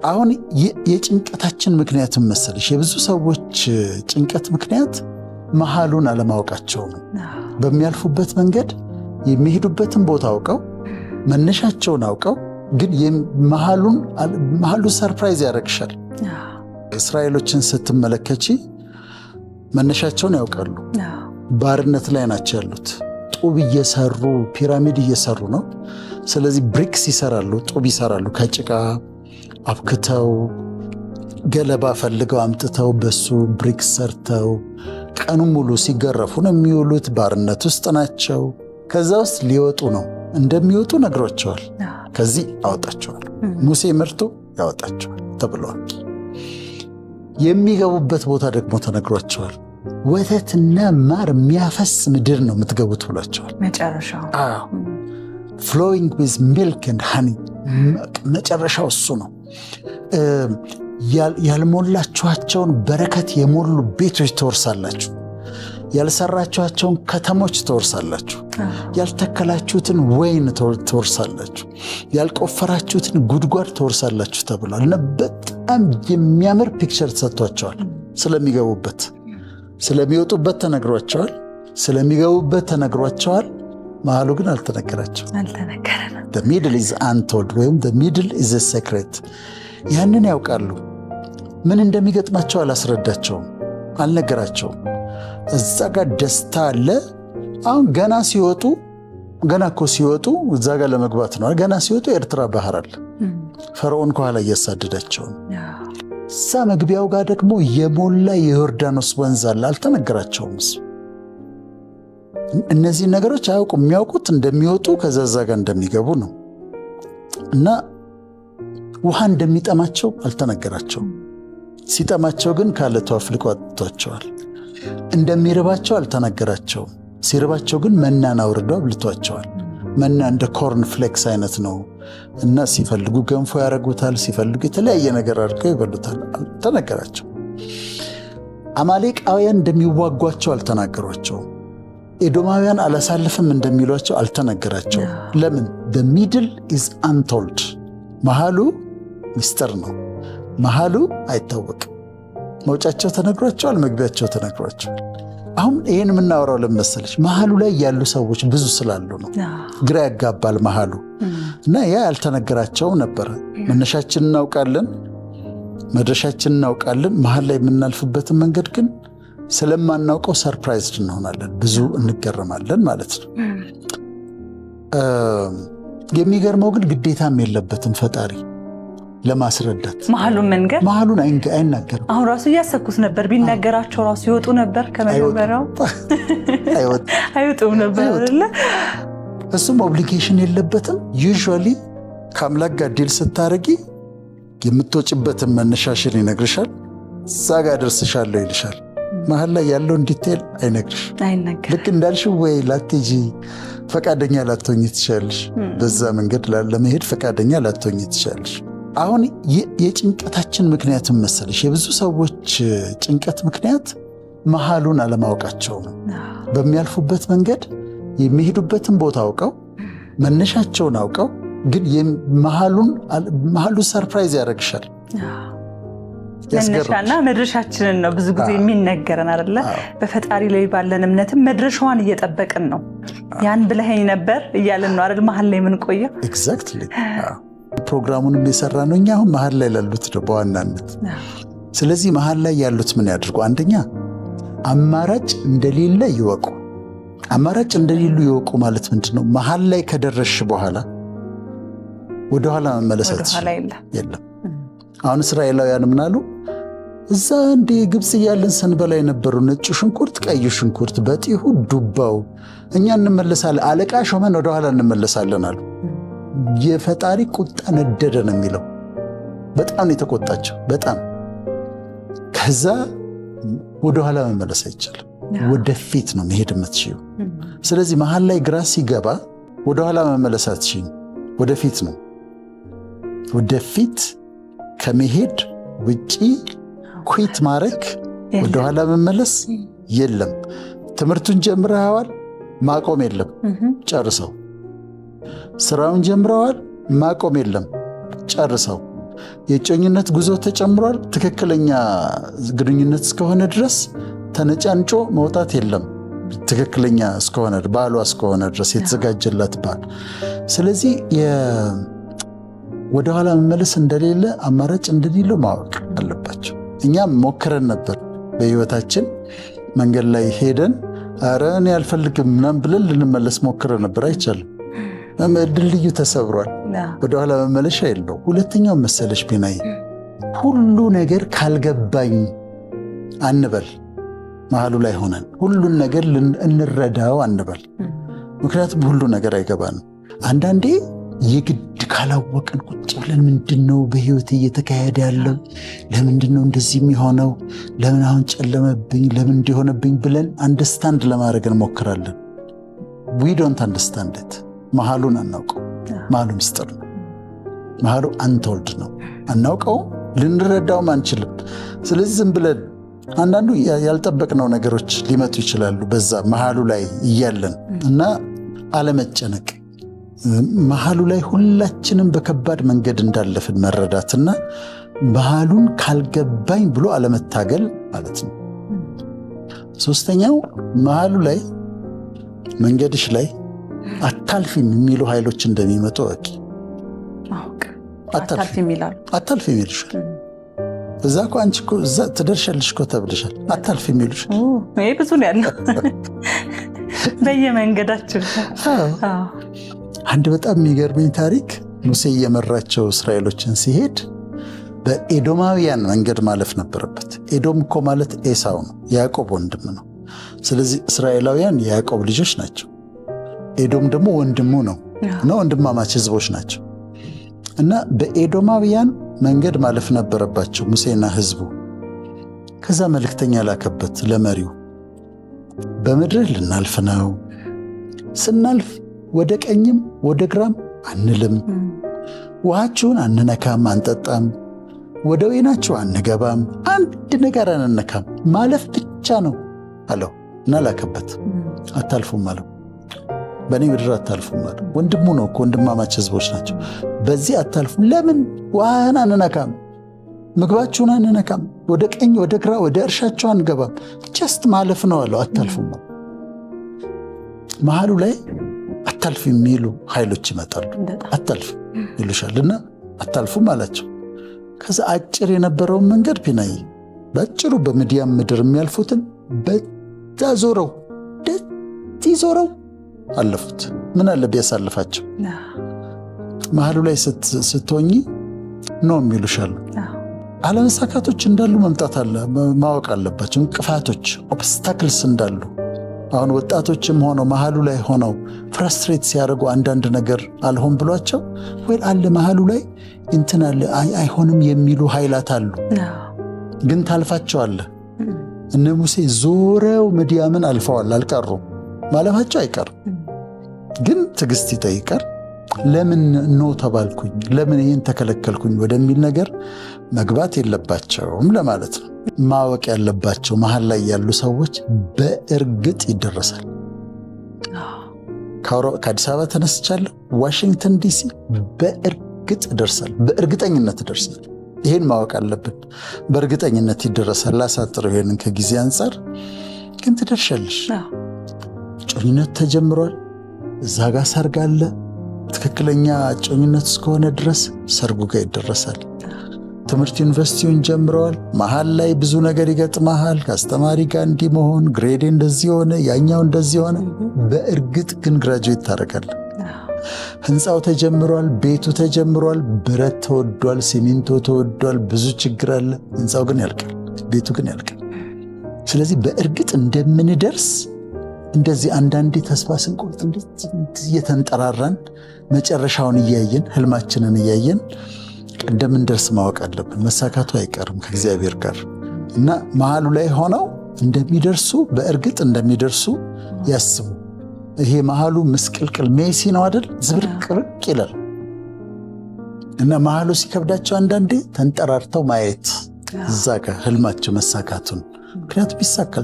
አሁን የጭንቀታችን ምክንያትም መሰለሽ የብዙ ሰዎች ጭንቀት ምክንያት መሃሉን አለማወቃቸው ነው። በሚያልፉበት መንገድ የሚሄዱበትን ቦታ አውቀው መነሻቸውን አውቀው ግን መሃሉ ሰርፕራይዝ ያደርግሻል። እስራኤሎችን ስትመለከቺ መነሻቸውን ያውቃሉ። ባርነት ላይ ናቸው ያሉት። ጡብ እየሰሩ ፒራሚድ እየሰሩ ነው። ስለዚህ ብሪክስ ይሰራሉ፣ ጡብ ይሰራሉ። ከጭቃ አብክተው ገለባ ፈልገው አምጥተው በሱ ብሪክስ ሰርተው ቀኑን ሙሉ ሲገረፉ ነው የሚውሉት። ባርነት ውስጥ ናቸው። ከዛ ውስጥ ሊወጡ ነው። እንደሚወጡ ነግሯቸዋል። ከዚህ አወጣቸዋል። ሙሴ መርቶ ያወጣቸዋል ተብለዋል። የሚገቡበት ቦታ ደግሞ ተነግሯቸዋል። ወተትና ማር የሚያፈስ ምድር ነው የምትገቡት ብሏቸዋል። መጨረሻው flowing with milk and honey መጨረሻው እሱ ነው። ያልሞላችኋቸውን በረከት የሞሉ ቤቶች ትወርሳላችሁ። ያልሰራችኋቸውን ከተሞች ትወርሳላችሁ። ያልተከላችሁትን ወይን ትወርሳላችሁ። ያልቆፈራችሁትን ጉድጓድ ትወርሳላችሁ ተብሏል። እና በጣም የሚያምር ፒክቸር ተሰጥቷቸዋል። ስለሚገቡበት ስለሚወጡበት ተነግሯቸዋል። ስለሚገቡበት ተነግሯቸዋል። መሃሉ ግን አልተነገራቸው። the middle is untold ወይም the middle is a secret። ያንን ያውቃሉ። ምን እንደሚገጥማቸው አላስረዳቸውም፣ አልነገራቸውም። እዛ ጋር ደስታ አለ። አሁን ገና እኮ ሲወጡ እዛ ጋር ለመግባት ነው። ገና ሲወጡ ኤርትራ ባህር አለ። ፈርዖን ከኋላ እያሳደዳቸው ነው። እዛ መግቢያው ጋር ደግሞ የሞላ የዮርዳኖስ ወንዝ አለ። አልተነገራቸውም። እነዚህ ነገሮች አያውቁም። የሚያውቁት እንደሚወጡ ከዛ ጋር እንደሚገቡ ነው። እና ውሃ እንደሚጠማቸው አልተነገራቸውም። ሲጠማቸው ግን ካለቱ አፍልቆ አጥቷቸዋል። እንደሚርባቸው አልተነገራቸውም። ሲርባቸው ግን መናን አውርደው አብልቷቸዋል። መና እንደ ኮርን ፍሌክስ አይነት ነው እና ሲፈልጉ ገንፎ ያደርጉታል፣ ሲፈልጉ የተለያየ ነገር አድርገው ይበሉታል። አልተነገራቸው። አማሌቃውያን እንደሚዋጓቸው አልተናገሯቸውም። ኤዶማውያን አላሳልፍም እንደሚሏቸው አልተነገራቸው። ለምን? the middle is untold። መሃሉ ሚስጥር ነው። መሃሉ አይታወቅም። መውጫቸው ተነግሯቸዋል፣ መግቢያቸው ተነግሯቸዋል። አሁን ይህን የምናወራው ለመሰለች መሃሉ ላይ ያሉ ሰዎች ብዙ ስላሉ ነው። ግራ ያጋባል መሃሉ እና ያ ያልተነገራቸው ነበረ። መነሻችን እናውቃለን፣ መድረሻችን እናውቃለን። መሃል ላይ የምናልፍበትን መንገድ ግን ስለማናውቀው ሰርፕራይዝድ እንሆናለን፣ ብዙ እንገረማለን ማለት ነው። የሚገርመው ግን ግዴታም የለበትም ፈጣሪ ለማስረዳት መሃሉን አይናገርም። አሁን ራሱ እያሰብኩት ነበር፣ ቢናገራቸው ራሱ ይወጡ ነበር። ከመጀመሪያው አይወጡም ነበር አይደለ? እሱም ኦብሊጌሽን የለበትም። ዩዥዋሊ ከአምላክ ጋር ዲል ስታረጊ የምትወጭበትን መነሻሽን ይነግርሻል። እዛ ጋር ደርስሻለሁ ይልሻል። መሀል ላይ ያለውን ዲቴል አይነግርሽ። ልክ እንዳልሽው ወይ ላትጂ ፈቃደኛ ላትሆኝ ትችላለሽ። በዛ መንገድ ለመሄድ ፈቃደኛ ላትሆኝ ትችላለሽ። አሁን የጭንቀታችን ምክንያትም መሰለሽ የብዙ ሰዎች ጭንቀት ምክንያት መሃሉን አለማወቃቸው ነው። በሚያልፉበት መንገድ የሚሄዱበትን ቦታ አውቀው መነሻቸውን አውቀው ግን መሃሉ ሰርፕራይዝ ያደርግሻል። መነሻና መድረሻችንን ነው ብዙ ጊዜ የሚነገረን አይደለ? በፈጣሪ ላይ ባለን እምነትም መድረሻዋን እየጠበቅን ነው። ያን ብለኸኝ ነበር እያለን ነው አይደል? መሀል ላይ ምን ቆየ። ኤግዛክትሊ። ፕሮግራሙንም የሰራ ነው እኛ አሁን መሀል ላይ ላሉት ነው በዋናነት። ስለዚህ መሀል ላይ ያሉት ምን ያድርጉ? አንደኛ አማራጭ እንደሌለ ይወቁ። አማራጭ እንደሌሉ ይወቁ ማለት ምንድነው? መሀል ላይ ከደረሽ በኋላ ወደኋላ መመለሳት የለም። አሁን እስራኤላውያን ምን አሉ? እዛ እንደ ግብፅ እያለን ስንበላ የነበሩ ነጭ ሽንኩርት፣ ቀይ ሽንኩርት፣ በጢሁ ዱባው እኛ እንመለሳለን፣ አለቃ ሾመን ወደኋላ እንመለሳለን አሉ። የፈጣሪ ቁጣ ነደደ ነው የሚለው። በጣም ነው የተቆጣቸው፣ በጣም። ከዛ ወደኋላ መመለስ አይቻልም፣ ወደፊት ነው መሄድ የምትችይው። ስለዚህ መሀል ላይ ግራ ሲገባ ወደኋላ መመለስ አትችይም፣ ወደፊት ነው። ወደፊት ከመሄድ ውጪ ኩዊት ማድረግ ወደኋላ መመለስ የለም። ትምህርቱን ጀምረዋል፣ ማቆም የለም፣ ጨርሰው። ስራውን ጀምረዋል፣ ማቆም የለም፣ ጨርሰው። የእጮኝነት ጉዞ ተጨምሯል። ትክክለኛ ግንኙነት እስከሆነ ድረስ ተነጫንጮ መውጣት የለም። ትክክለኛ እስከሆነ ባሏ እስከሆነ ድረስ የተዘጋጀላት ባል። ስለዚህ ወደኋላ መመለስ እንደሌለ አማራጭ እንደሌለው ማወቅ አለባቸው። እኛም ሞክረን ነበር በህይወታችን መንገድ ላይ ሄደን ኧረ እኔ አልፈልግም ምናምን ብለን ልንመለስ ሞክረን ነበር። አይቻልም። ድልድዩ ተሰብሯል። ወደኋላ መመለሻ የለው። ሁለተኛው መሰለሽ ቢናይ ሁሉ ነገር ካልገባኝ አንበል። መሃሉ ላይ ሆነን ሁሉን ነገር እንረዳው አንበል። ምክንያቱም ሁሉ ነገር አይገባንም። አንዳንዴ የግድ ካላወቅን ቁጭ ብለን ምንድነው በህይወት እየተካሄደ ያለው? ለምንድነው እንደዚህ የሚሆነው? ለምን አሁን ጨለመብኝ? ለምን እንዲሆነብኝ ብለን አንደርስታንድ ለማድረግ እንሞክራለን። we don't understand it። መሃሉን አናውቀው። መሃሉ ምስጢር ነው። መሃሉ አንቶልድ ነው። አናውቀው፣ ልንረዳውም አንችልም። ስለዚህ ዝም ብለን አንዳንዱ ያልጠበቅነው ነገሮች ሊመጡ ይችላሉ በዛ መሃሉ ላይ እያለን እና አለመጨነቅ፣ መሃሉ ላይ ሁላችንም በከባድ መንገድ እንዳለፍን መረዳትና መሃሉን ካልገባኝ ብሎ አለመታገል ማለት ነው። ሶስተኛው መሃሉ ላይ መንገድሽ ላይ አታልፊም የሚሉ ኃይሎች እንደሚመጡ ወቂ አታልፊም ይሉሻል። እዛ እኮ አንቺ እኮ እዛ ትደርሻለሽ እኮ ተብልሻል። አታልፊም ይሉሻል። ይሄ ብዙ ነው ያለው በየመንገዳችን። አንድ በጣም የሚገርመኝ ታሪክ ሙሴ እየመራቸው እስራኤሎችን ሲሄድ በኤዶማውያን መንገድ ማለፍ ነበረበት። ኤዶም እኮ ማለት ኤሳው ነው፣ ያዕቆብ ወንድም ነው። ስለዚህ እስራኤላውያን የያዕቆብ ልጆች ናቸው። ኤዶም ደግሞ ወንድሙ ነው እና ወንድማማች ህዝቦች ናቸው። እና በኤዶማውያን መንገድ ማለፍ ነበረባቸው ሙሴና ህዝቡ። ከዛ መልእክተኛ ላከበት ለመሪው፣ በምድርህ ልናልፍ ነው፣ ስናልፍ ወደ ቀኝም ወደ ግራም አንልም፣ ውሃችሁን አንነካም አንጠጣም፣ ወደ ወይናችሁ አንገባም፣ አንድ ነገር አንነካም፣ ማለፍ ብቻ ነው አለው እና ላከበት። አታልፉም አለው። በእኔ ምድር አታልፉም አለው። ወንድሙ ነው እኮ ወንድማማች ህዝቦች ናቸው። በዚህ አታልፉም። ለምን? ውሃን አንነካም፣ ምግባችሁን አንነካም፣ ወደ ቀኝ ወደ ግራ ወደ እርሻችሁ አንገባም፣ ጀስት ማለፍ ነው አለው። አታልፉም። መሃሉ ላይ አታልፍ የሚሉ ኃይሎች ይመጣሉ። አታልፍ ይሉሻልና አታልፉም አላቸው። ከዛ አጭር የነበረውን መንገድ ቢናይ በአጭሩ በምድያም ምድር የሚያልፉትን በዛ ዞረው ደቲ ዞረው አለፉት። ምን አለ ቢያሳልፋቸው? መሃሉ ላይ ስትሆኚ ነው የሚሉሻሉ። አለመሳካቶች እንዳሉ መምጣት ማወቅ አለባቸው። እንቅፋቶች ኦብስታክልስ እንዳሉ። አሁን ወጣቶችም ሆነው መሃሉ ላይ ሆነው ፍራስትሬት ሲያደርጉ አንዳንድ ነገር አልሆን ብሏቸው ወይ አለ መሃሉ ላይ እንትን አለ አይሆንም የሚሉ ኃይላት አሉ። ግን ታልፋቸዋለህ። እነ ሙሴ ዞረው ምድያምን አልፈዋል፣ አልቀሩም። ማለፋቸው አይቀርም፣ ግን ትዕግስት ይጠይቃል። ለምን ነው ተባልኩኝ፣ ለምን ይህን ተከለከልኩኝ ወደሚል ነገር መግባት የለባቸውም ለማለት ነው። ማወቅ ያለባቸው መሃል ላይ ያሉ ሰዎች በእርግጥ ይደረሳል። ከአዲስ አበባ ተነስቻለሁ ዋሽንግተን ዲሲ በእርግጥ ደርሳል፣ በእርግጠኝነት ደርሳል። ይህን ማወቅ አለብን። በእርግጠኝነት ይደረሳል። ላሳጥረው ይሄንን ከጊዜ አንጻር ግን ትደርሻለሽ። ጮኝነት ተጀምሯል። እዛ ጋር ሰርግ አለ። ትክክለኛ ጮኝነት እስከሆነ ድረስ ሰርጉ ጋር ይደረሳል። ትምህርት ዩኒቨርሲቲውን ጀምረዋል። መሃል ላይ ብዙ ነገር ይገጥመሃል። ከአስተማሪ ጋር እንዲህ መሆን፣ ግሬዴ እንደዚህ ሆነ፣ ያኛው እንደዚህ ሆነ። በእርግጥ ግን ግራጁዌት ታደርጋለህ። ህንፃው ተጀምሯል። ቤቱ ተጀምሯል። ብረት ተወዷል፣ ሲሚንቶ ተወዷል፣ ብዙ ችግር አለ። ህንፃው ግን ያልቃል፣ ቤቱ ግን ያልቃል። ስለዚህ በእርግጥ እንደምንደርስ እንደዚህ አንዳንዴ ተስፋ ስንቆርጥ እየተንጠራራን መጨረሻውን እያየን ህልማችንን እያየን እንደምንደርስ ማወቅ አለብን። መሳካቱ አይቀርም ከእግዚአብሔር ጋር እና መሃሉ ላይ ሆነው እንደሚደርሱ በእርግጥ እንደሚደርሱ ያስቡ። ይሄ መሃሉ ምስቅልቅል ሜሲ ነው አይደል? ዝብርቅርቅ ይላል እና መሃሉ ሲከብዳቸው አንዳንዴ ተንጠራርተው ማየት እዛ ጋር ህልማቸው መሳካቱን። ምክንያቱም ይሳካል።